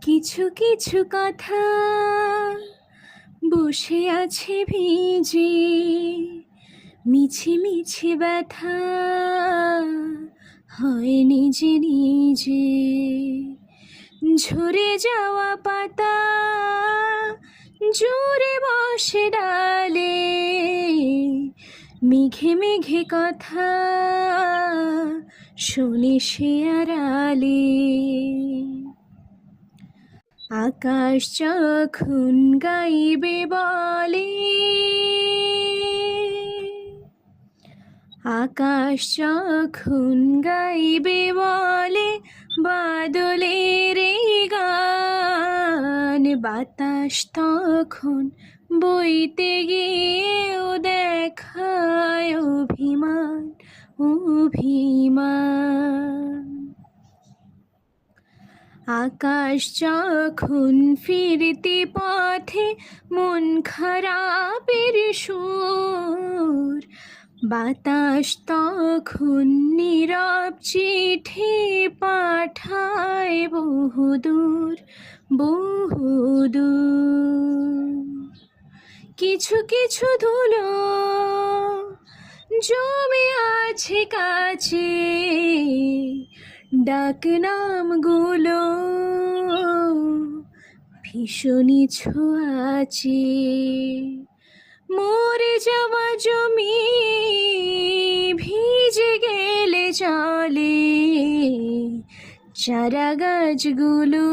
কিছু কিছু কথা বসে আছে ভিজে, মিছি মিছি ব্যথা হয় নিজে নিজে। ঝরে যাওয়া পাতা জোরে বসে ডালে, মেঘে মেঘে কথা শুনে সে আড়ালে। আকাশ যখন গাইবে বলে, আকাশ যখন গাইবে বলে বাদলের এই গান, বাতাস তখন বইতে গিয়েও দেখায় অভিমান অভিমান। আকাশ যখন ফিরতি পথে মন খারাপের সুর, বাতাস তখন নীরব চিঠি পাঠায় বহুদূর বহুদূর। কিছু কিছু ধুলো জমে আছে কাছে, ডাক নামগুলো ভীষণই ছোঁয়াচে। মরে যাওয়া জমি ভিজে গেলে চলে, চারা গাছগুলো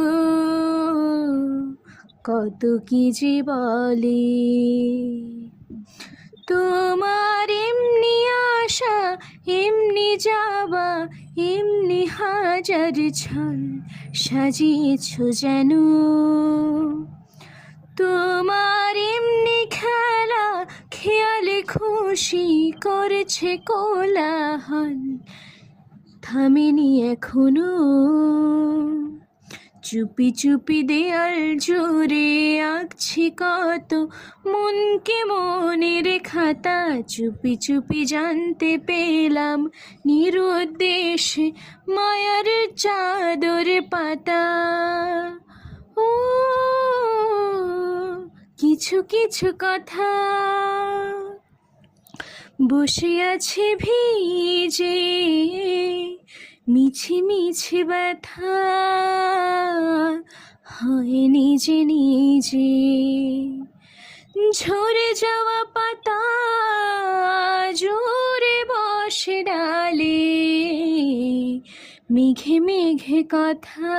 কত কি যে বলে। তোমার এমনি আশা এমনি যাওয়া, এমনি হাজার ছল সাজিয়েছ যেন। তোমার এমনি খেলা খেয়ালে খুশি করেছে কোলাহল, থামেনি এখনো। চুপি চুপি দেয়াল জুড়ে আঁকছি কত মনকে মনের খাতা, চুপি চুপি জানতে পেলাম নিরুদ্দেশে মায়ার চাদর পাতা। ও কিছু কিছু কথা বসে আছে ভিজে, মিছি মিছি ব্যথা হয় নিজে নিজে। ঝরে যাওয়া পাতা জোরে বসে ডালে, মেঘে মেঘে কথা